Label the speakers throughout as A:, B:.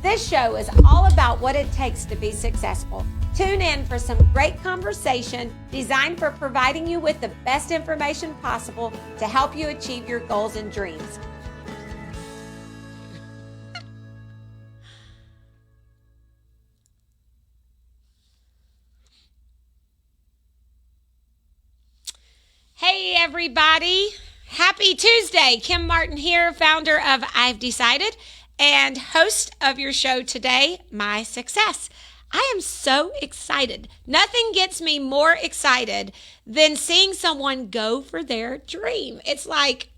A: This show is all about what it takes to be successful. Tune in for some great conversation designed for providing you with the best information possible to help you achieve your goals and dreams. Hey everybody, happy Tuesday. Kim Martin here, founder of I've Decided and host of your show today, My Success. I am so excited. Nothing gets me more excited than seeing someone go for their dream. It's like,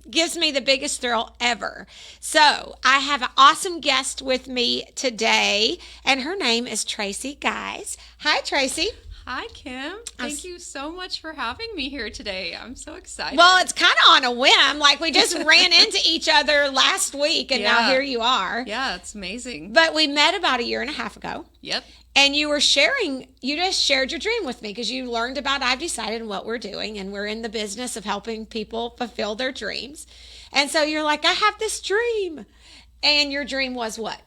A: gives me the biggest thrill ever. So I have an awesome guest with me today, and her name is Tracy Geisz. Hi, Tracy.
B: Hi, Kim. Thank you so much for having me here today. I'm so excited.
A: Well, it's kind of on a whim. Like, we just ran into each other last week, and now here you are.
B: Yeah, it's amazing.
A: But we met about a year and a half ago.
B: Yep.
A: And you just shared your dream with me because you learned about I've Decided and what we're doing, and we're in the business of helping people fulfill their dreams. And so you're like, I have this dream. And your dream was what?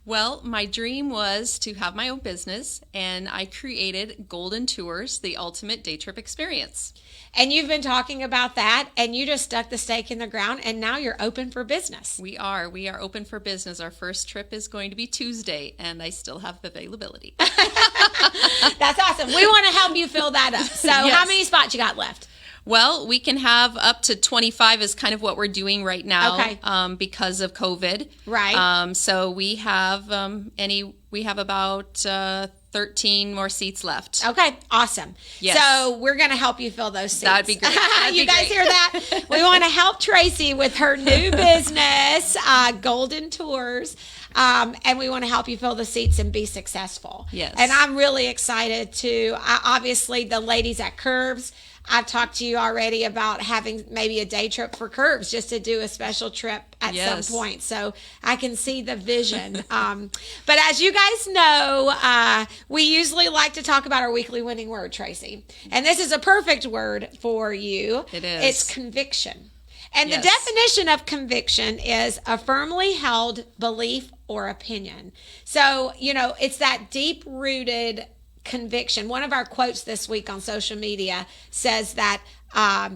B: Well, my dream was to have my own business, and I created Golden Tours, the ultimate day trip experience.
A: And you've been talking about that, and you just stuck the stake in the ground, and now you're open for business.
B: We are open for business. Our first trip is going to be Tuesday, and I still have availability.
A: That's awesome. We want to help you fill that up. So
B: Yes.
A: How many spots you got left?
B: Well, we can have up to 25 is kind of what we're doing right now, because of COVID.
A: Right.
B: So we have about 13 more seats left.
A: Okay, awesome.
B: Yes.
A: So we're going to help you fill those seats.
B: That'd be great.
A: You guys hear that? We want to help Tracy with her new business, Golden Tours. And we want to help you fill the seats and be successful.
B: Yes.
A: And I'm really excited to, obviously, the ladies at Curves, I've talked to you already about having maybe a day trip for Curves just to do a special trip at some point. So I can see the vision. But as you guys know, we usually like to talk about our weekly winning word, Tracy. And this is a perfect word for you.
B: It is.
A: It's conviction. And the definition of conviction is a firmly held belief or opinion. So, it's that deep-rooted conviction. One of our quotes this week on social media says that, a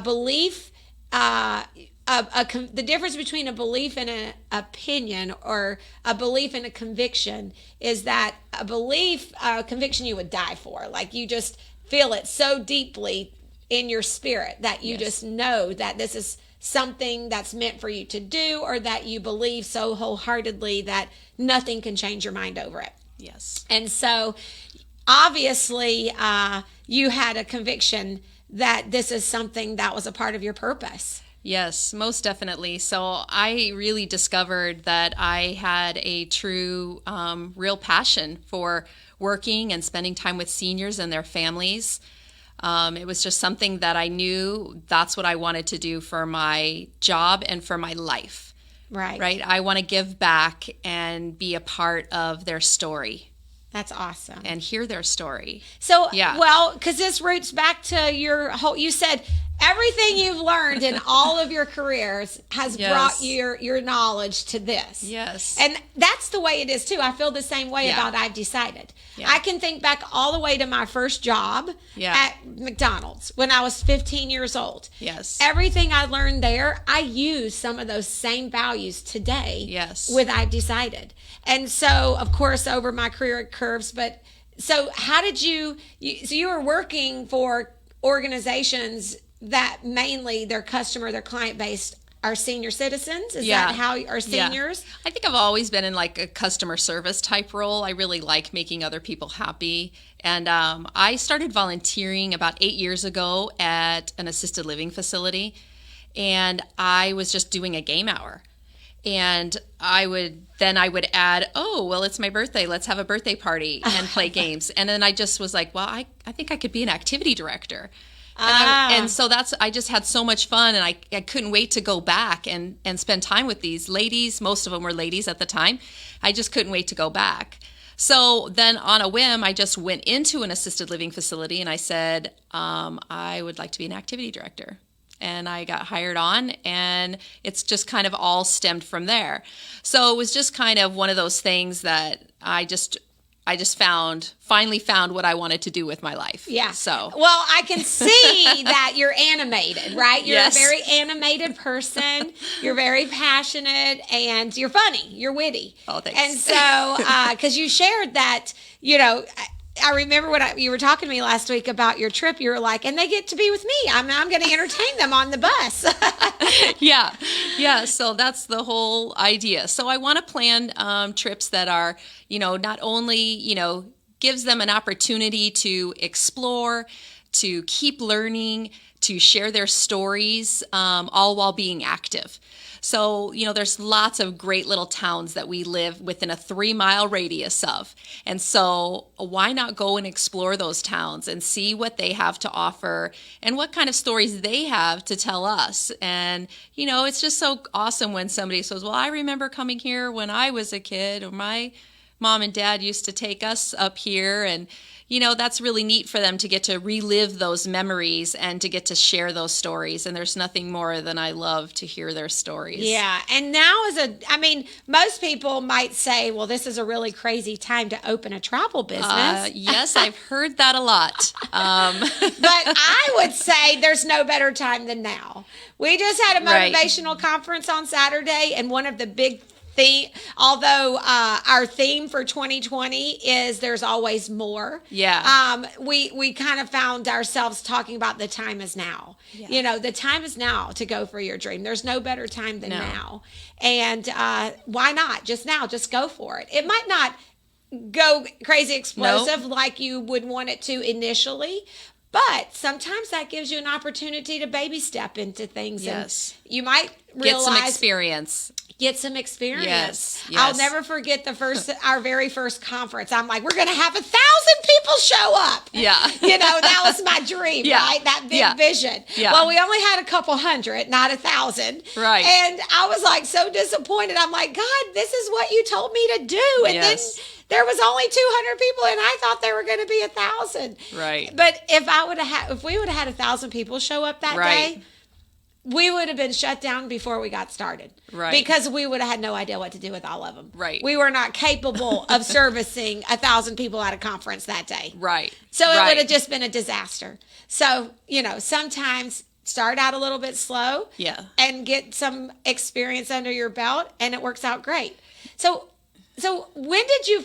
A: belief, the difference between a belief and an opinion, or a belief and a conviction, is that a belief, conviction you would die for. Like, you just feel it so deeply in your spirit that you just know that this is something that's meant for you to do, or that you believe so wholeheartedly that nothing can change your mind over it.
B: Yes.
A: And so obviously you had a conviction that this is something that was a part of your purpose.
B: Yes, most definitely. So I really discovered that I had a true, real passion for working and spending time with seniors and their families. It was just something that I knew that's what I wanted to do for my job and for my life. Right. I want to give back and be a part of their story.
A: That's awesome.
B: And hear their story.
A: So, because this roots back to your whole, you said everything you've learned in all of your careers has brought your knowledge to this.
B: Yes.
A: And that's the way it is too. I feel the same way about I've Decided. Yeah. I can think back all the way to my first job at McDonald's when I was 15 years old.
B: Yes.
A: Everything I learned there, I use some of those same values today with I've Decided. And so, of course, over my career at Curves, but so how did you were working for organizations that mainly their client base are senior citizens? Is that how are seniors?
B: I think I've always been in like a customer service type role. I really like making other people happy. And I started volunteering about 8 years ago at an assisted living facility. And I was just doing a game hour. And I would add, oh, well, it's my birthday. Let's have a birthday party and play games. And then I just was like, well, I think I could be an activity director. And so I just had so much fun, and I couldn't wait to go back and spend time with these ladies. Most of them were ladies at the time. I just couldn't wait to go back. So then on a whim, I just went into an assisted living facility and I said, I would like to be an activity director. and I got hired on, and it's just kind of all stemmed from there. So it was just kind of one of those things that I just finally found what I wanted to do with my life.
A: Yeah.
B: So,
A: well, I can see that you're animated, right? You're
B: Yes.
A: a very animated person. You're very passionate, and you're funny. You're witty.
B: Oh, thanks.
A: And so, because you shared that, I remember when you were talking to me last week about your trip. You were like, and they get to be with me. I'm going to entertain them on the bus.
B: Yeah. So that's the whole idea. So I want to plan trips that are, not only, gives them an opportunity to explore, to keep learning, to share their stories, all while being active. So, there's lots of great little towns that we live within a 3-mile radius of. And so why not go and explore those towns and see what they have to offer and what kind of stories they have to tell us. And, it's just so awesome when somebody says, well, I remember coming here when I was a kid, or my mom and dad used to take us up here. And, that's really neat for them to get to relive those memories and to get to share those stories. And there's nothing more than I love to hear their stories.
A: Yeah. And now most people might say, well, this is a really crazy time to open a travel business.
B: Yes, I've heard that a lot.
A: But I would say there's no better time than now. We just had a
B: Right.
A: motivational conference on Saturday, and one of the big although our theme for 2020 is there's always more.
B: Yeah.
A: We kind of found ourselves talking about the time is now.
B: Yeah.
A: The time is now to go for your dream. There's no better time than
B: No.
A: now. And why not? Just now, just go for it. It might not go crazy explosive like you would want it to initially, but sometimes that gives you an opportunity to baby step into things.
B: Yes.
A: And you might realize,
B: Get some experience.
A: Get some experience.
B: Yes.
A: I'll never forget our very first conference. I'm like, we're going to have 1,000 people show up.
B: Yeah.
A: That was my dream,
B: Yeah.
A: right? That big
B: Yeah.
A: vision.
B: Yeah.
A: Well, we only had a couple hundred, not 1,000.
B: Right.
A: And I was like so disappointed. I'm like, God, this is what you told me to do. And
B: Yes.
A: then there was only 200 people, and I thought there were going to be 1,000.
B: Right.
A: But if we would have had 1,000 people show up that
B: Right.
A: day, we would have been shut down before we got started.
B: Right.
A: Because we would have had no idea what to do with all of them.
B: Right.
A: We were not capable of servicing 1,000 people at a conference that day.
B: Right.
A: So it
B: Right.
A: would have just been a disaster. So, sometimes start out a little bit slow.
B: Yeah.
A: And get some experience under your belt, and it works out great. So when did you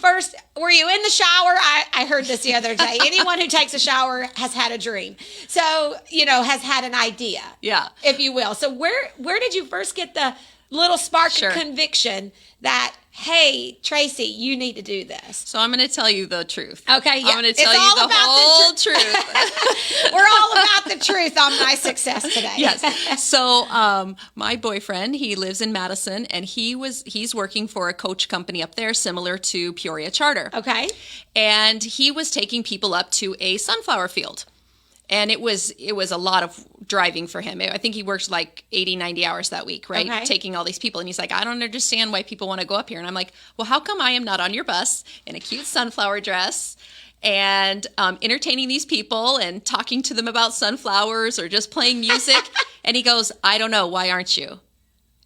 A: were you in the shower? I heard this the other day. Anyone who takes a shower has had a dream. So, has had an idea.
B: Yeah.
A: If you will. So where did you first get the little spark
B: Sure.
A: of conviction that, hey, Tracy, you need to do this?
B: So I'm going to tell you the truth.
A: Okay, yeah.
B: I'm going to
A: It's
B: tell you
A: all
B: the
A: about the
B: whole truth.
A: We're all about the truth on My Success Today.
B: Yes. So my boyfriend, he lives in Madison, and he's working for a coach company up there similar to Peoria Charter.
A: Okay.
B: And he was taking people up to a sunflower field. And it was a lot of driving for him. I think he worked like 80, 90 hours that week, right?
A: Okay.
B: Taking all these people. And he's like, I don't understand why people want to go up here. And I'm like, well, how come I am not on your bus in a cute sunflower dress and entertaining these people and talking to them about sunflowers or just playing music? And he goes, I don't know. Why aren't you?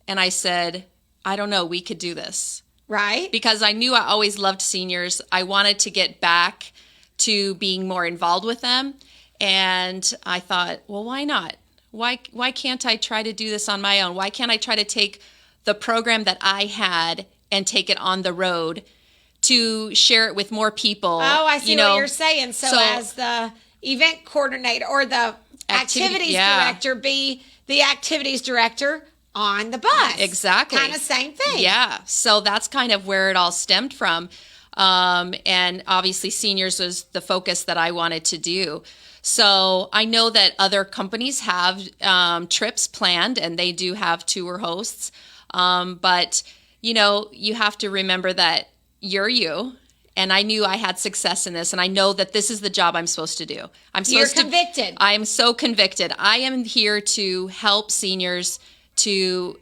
B: And I said, I don't know. We could do this.
A: Right.
B: Because I knew I always loved seniors. I wanted to get back to being more involved with them. And I thought, well, why not? Why can't I try to do this on my own? Why can't I try to take the program that I had and take it on the road to share it with more people?
A: Oh, I see what you're saying. So as the event coordinator or the activities director, be the activities director on the bus.
B: Exactly.
A: Kind of same thing.
B: Yeah. So that's kind of where it all stemmed from. And obviously seniors was the focus that I wanted to do. So I know that other companies have trips planned, and they do have tour hosts. But, you have to remember that you're you. And I knew I had success in this, and I know that this is the job I'm supposed to do.
A: You're convicted.
B: I am so convicted. I am here to help seniors, to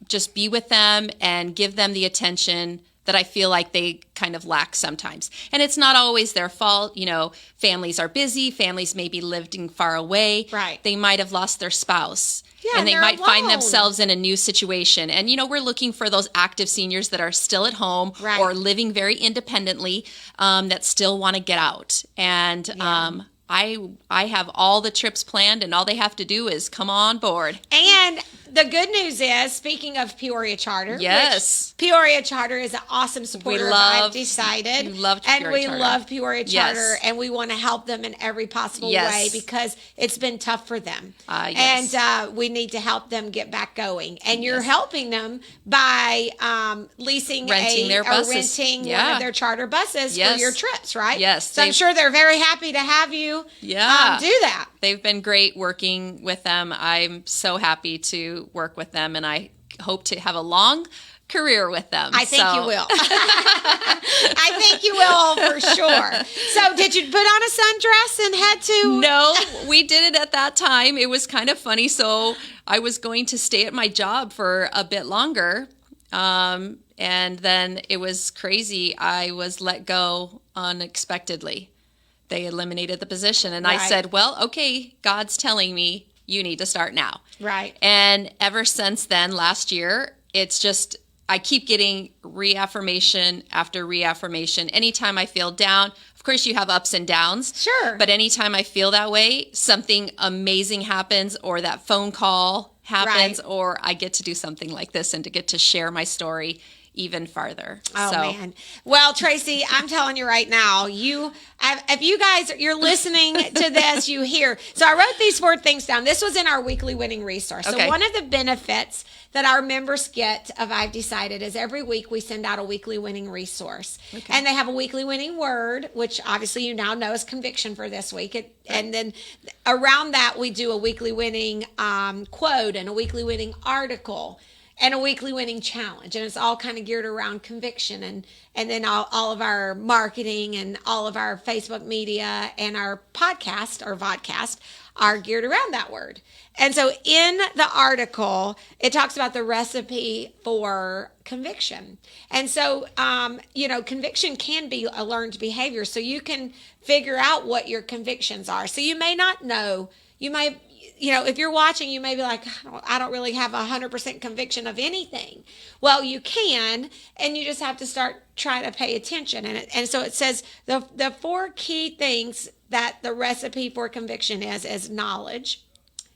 B: just be with them and give them the attention that I feel like they kind of lack sometimes. And it's not always their fault. Families are busy. Families may be living far away.
A: Right.
B: They might have lost their spouse.
A: Yeah,
B: and they
A: they're
B: might find
A: alone.
B: themselves in a new situation. And, we're looking for those active seniors that are still at home
A: Right.
B: or living very independently that still want to get out. And I have all the trips planned, and all they have to do is come on board.
A: And the good news is, speaking of Peoria Charter,
B: Yes.
A: which Peoria Charter is an awesome supporter of I've Decided.
B: You love
A: and
B: Peoria
A: we
B: Charter.
A: love Peoria Charter,
B: Yes.
A: and we want to help them in every possible
B: Yes.
A: way because it's been tough for them.
B: Yes.
A: And we need to help them get back going. And you're
B: Yes.
A: helping them by leasing
B: Renting their
A: or
B: buses.
A: renting one
B: Yeah.
A: of their charter buses for
B: Yes.
A: your trips, right?
B: Yes,
A: So I'm
B: they've-
A: sure they're very happy to have you
B: Yeah.
A: do that.
B: They've been great working with them. I'm so happy to work with them, and I hope to have a long career with them.
A: I think you will. I think you will for sure. So did you put on a sundress and head to?
B: No, we did it at that time. It was kind of funny. So I was going to stay at my job for a bit longer. And then it was crazy. I was let go unexpectedly. They eliminated the position. And I
A: Right.
B: said, well, okay, God's telling me you need to start now.
A: Right.
B: And ever since then, last year, it's just, I keep getting reaffirmation after reaffirmation. Anytime I feel down, of course you have ups and downs.
A: Sure.
B: But anytime I feel that way, something amazing happens, or that phone call happens,
A: Right.
B: or I get to do something like this and to get to share my story even farther.
A: Oh,
B: So,
A: man. Well, Tracy, I'm telling you right now, if you guys, you're listening to this, you hear. So I wrote these 4 things down. This was in our weekly winning resource.
B: Okay.
A: So one of the benefits that our members get of I've Decided is every week we send out a weekly winning resource.
B: Okay.
A: And they have a weekly winning word, which obviously you now know is conviction for this week. And then around that, we do a weekly winning quote and a weekly winning article and a weekly winning challenge. And it's all kind of geared around conviction. And then all of our marketing and all of our Facebook media and our podcast or vodcast are geared around that word. And so in the article, it talks about the recipe for conviction. And so, conviction can be a learned behavior. So you can figure out what your convictions are. So you may not know, if you're watching, you may be like, I don't really have 100% conviction of anything. Well, you can, and you just have to start trying to pay attention. And so it says the 4 key things that the recipe for conviction is knowledge.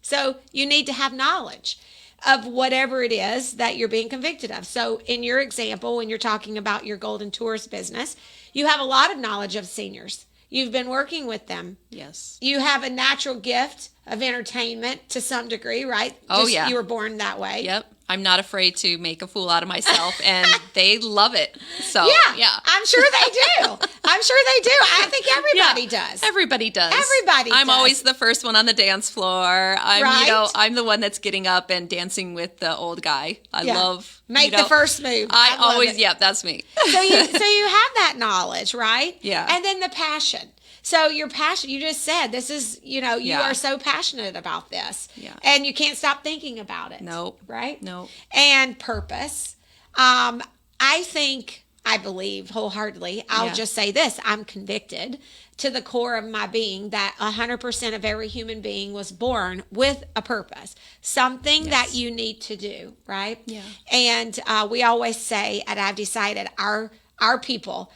A: So you need to have knowledge of whatever it is that you're being convicted of. So in your example, when you're talking about your Golden Tours business, you have a lot of knowledge of seniors. You've been working with them.
B: yes.
A: You have a natural gift of entertainment to some degree, right?
B: Oh, yeah.
A: You were born that way.
B: Yep. I'm not afraid to make a fool out of myself, and they love it. So,
A: Yeah. I'm sure they do. I think everybody does.
B: Everybody does. I'm
A: does.
B: always the first one on the dance floor.
A: Right.
B: I'm the one that's getting up and dancing with the old guy. I
A: Yeah.
B: love
A: Make the first move.
B: I
A: love
B: always,
A: it.
B: yeah, that's me.
A: So you have that knowledge, right?
B: Yeah.
A: And then the passion. So your passion, you just said this is, you
B: Yeah.
A: are so passionate about this.
B: Yeah.
A: And you can't stop thinking about it.
B: Nope.
A: Right?
B: Nope.
A: And purpose. I believe wholeheartedly, I'll
B: Yeah.
A: just say this, I'm convicted to the core of my being that 100% of every human being was born with a purpose, something that you need to do, right?
B: Yeah.
A: And we always say at I've Decided, our people,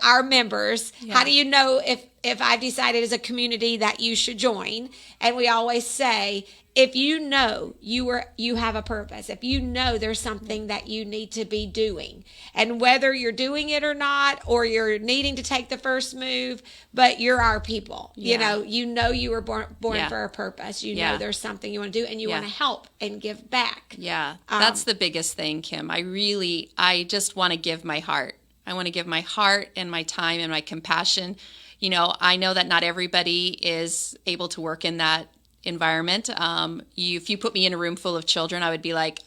A: our members, how do you know if I've Decided is a community that you should join? And we always say, if you know you have a purpose, if you know there's something that you need to be doing, and whether you're doing it or not, or you're needing to take the first move, but you're our people,
B: Yeah.
A: you were born
B: Yeah.
A: for a purpose. You
B: Yeah.
A: know there's something you want to do, and you
B: Yeah.
A: want to help and give back.
B: Yeah, that's the biggest thing, Kim. I just want to give my heart. I want to give my heart and my time and my compassion. I know that not everybody is able to work in that environment. If you put me in a room full of children, I would be like,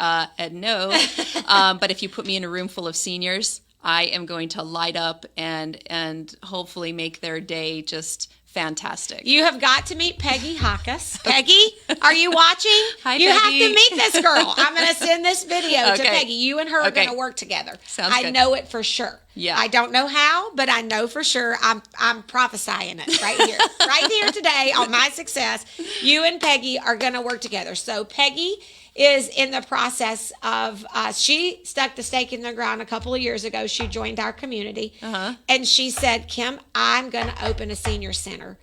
B: no. But if you put me in a room full of seniors, I am going to light up and hopefully make their day just fantastic.
A: You have got to meet Peggy Hawkus. Peggy, are you watching?
B: Hi,
A: you
B: Peggy.
A: have to meet this girl. I'm going to send this video to
B: Okay.
A: Peggy. You and her are
B: Okay.
A: going to work together.
B: Sounds
A: I
B: good.
A: know it for sure.
B: Yeah.
A: I don't know how, but I know for sure. I'm prophesying it right here. Right here today on My Success. You and Peggy are going to work together. So Peggy is in the process of, she stuck the stake in the ground a couple of years ago. She joined our community. And she said, Kim, I'm going to open a senior center.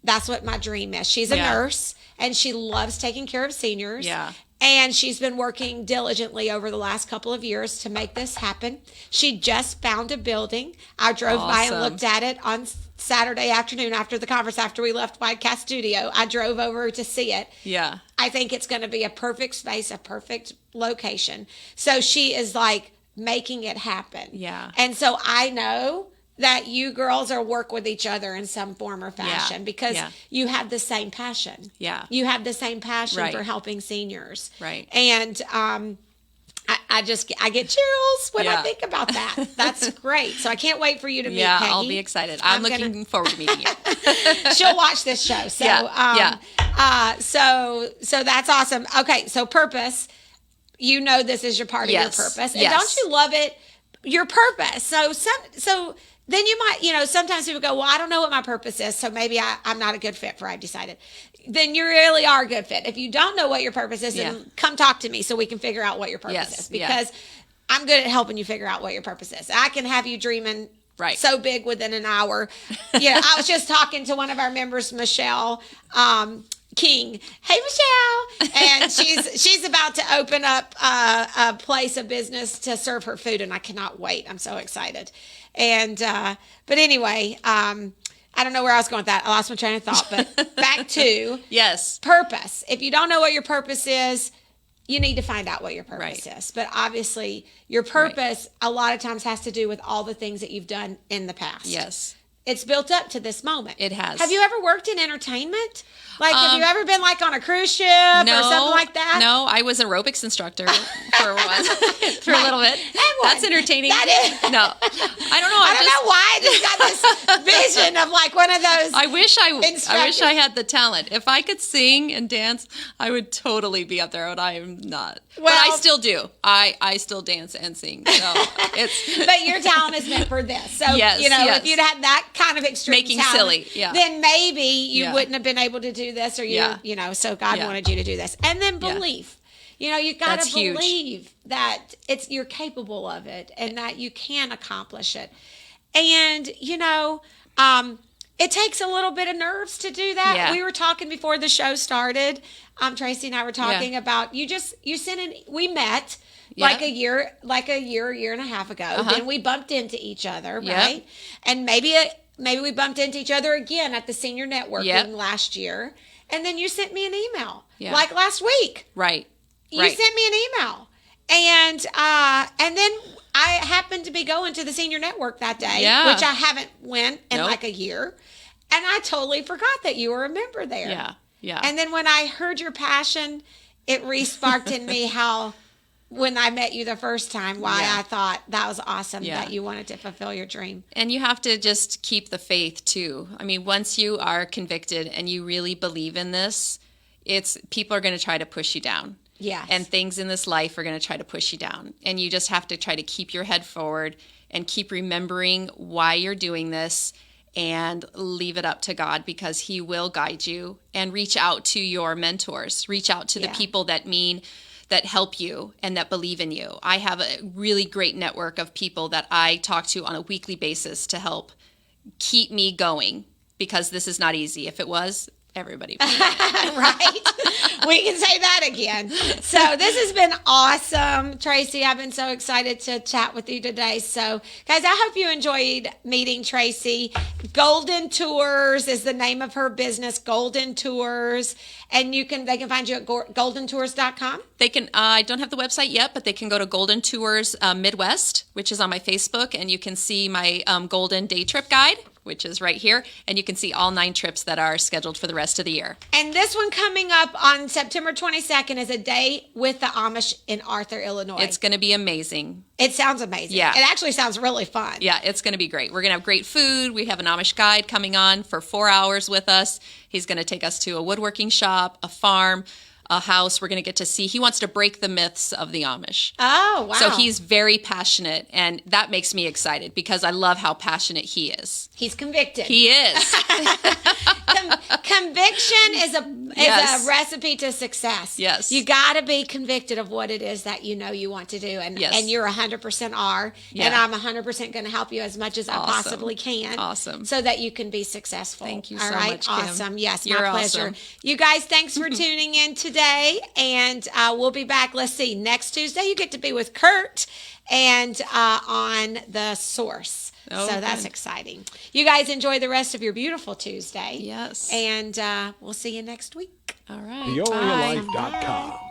A: That's what my dream is. She's a nurse, and she loves taking care of seniors.
B: Yeah.
A: And she's been working diligently over the last couple of years to make this happen. She just found a building. I drove by and looked at it on Saturday afternoon after the conference, after we left Podcast Studio. I drove over to see it.
B: Yeah.
A: I think it's going to be a perfect space, a perfect location. So she is like making it happen.
B: Yeah.
A: And so I know that you girls are work with each other in some form or fashion because you have the same passion.
B: Yeah.
A: You have the same passion
B: Right.
A: for helping seniors.
B: Right.
A: And I get chills when I think about that. That's great. So I can't wait for you to meet Peggy.
B: I'll be excited. I'm looking forward to meeting you.
A: She'll watch this show. So so that's awesome. Okay, so purpose. You know this is your part of your purpose. And don't you love it? Your purpose. So then you might, sometimes people go, well, I don't know what my purpose is, so maybe I'm not a good fit for I've decided. Then you really are a good fit. If you don't know what your purpose is, then come talk to me so we can figure out what your purpose is. Because I'm good at helping you figure out what your purpose is. I can have you dreaming so big within an hour. I was just talking to one of our members, Michelle King. Hey, Michelle. And she's about to open up a place of business to serve her food, and I cannot wait. I'm so excited. And but anyway, I don't know where I was going with that. I lost my train of thought, but back to purpose. If you don't know what your purpose is, you need to find out what your purpose is. But obviously, your purpose a lot of times has to do with all the things that you've done in the past.
B: Yes.
A: It's built up to this moment.
B: It has.
A: Have you ever worked in entertainment? Like, have you ever been like on a cruise ship or something like that?
B: No, I was aerobics instructor for a little bit. That's entertaining.
A: That is.
B: No, I don't know.
A: I don't know why I just got this vision of like one of those.
B: I wish I had the talent. If I could sing and dance, I would totally be up there, but I am not. But I still do. I still dance and sing. So it's.
A: But your talent is meant for this. So if you'd had that kind of extreme
B: making
A: talent,
B: silly,
A: then maybe you wouldn't have been able to do this, or so God wanted you to do this. And then belief. You got to believe that you're capable of it and that you can accomplish it. And it takes a little bit of nerves to do that.
B: Yeah.
A: We were talking before the show started. Tracy and I were talking about you sent in. We met like a year and a half ago. Then we bumped into each other, right? And maybe we bumped into each other again at the senior networking last year. And then you sent me an email like last week.
B: Right.
A: You sent me an email. And then I happened to be going to the senior network that day, which I haven't went in like a year. And I totally forgot that you were a member there.
B: Yeah. Yeah.
A: And then when I heard your passion, it re-sparked in me how when I met you the first time, I thought that was awesome that you wanted to fulfill your dream.
B: And you have to just keep the faith too. I mean, once you are convicted and you really believe in this, people are going to try to push you down.
A: Yes.
B: And things in this life are going to try to push you down. And you just have to try to keep your head forward and keep remembering why you're doing this and leave it up to God, because He will guide you. And reach out to your mentors. Reach out to the people that help you and that believe in you. I have a really great network of people that I talk to on a weekly basis to help keep me going, because this is not easy. If it was, everybody would.
A: Right? We can say that again. So this has been awesome, Tracy. I've been so excited to chat with you today. So, guys, I hope you enjoyed meeting Tracy. Golden Tours is the name of her business, Golden Tours. And they can find you at goldentours.com.
B: They can. I don't have the website yet, but they can go to Golden Tours Midwest, which is on my Facebook, and you can see my Golden Day Trip Guide, which is right here. And you can see all 9 trips that are scheduled for the rest of the year.
A: And this one coming up on September 22nd is a day with the Amish in Arthur, Illinois.
B: It's going to be amazing.
A: It sounds amazing.
B: Yeah.
A: It actually sounds really fun.
B: Yeah, it's going to be great. We're going to have great food. We have an Amish guide coming on for 4 hours with us. He's going to take us to a woodworking shop, a farm, a house. We're going to get to see. He wants to break the myths of the Amish.
A: Oh, wow.
B: So he's very passionate, and that makes me excited because I love how passionate he is.
A: He's convicted.
B: He is.
A: Conviction is
B: Yes.
A: a recipe to success.
B: Yes.
A: You got to be convicted of what it is that you know you want to do. And,
B: Yes.
A: and you're 100% are.
B: Yeah.
A: And I'm 100% going to help you as much as I
B: Awesome.
A: possibly can.
B: Awesome.
A: So that you can be successful.
B: Thank you
A: All
B: so
A: right?
B: much, Kim.
A: Awesome. Yes,
B: You're
A: my pleasure.
B: awesome.
A: You guys, thanks for tuning in today. And we'll be back. Let's see. Next Tuesday, you get to be with Kurt and on The Source.
B: Oh,
A: so that's
B: good.
A: exciting. You guys enjoy the rest of your beautiful Tuesday.
B: Yes.
A: And we'll see you next week.
B: All right.
C: PeoriaLife.com.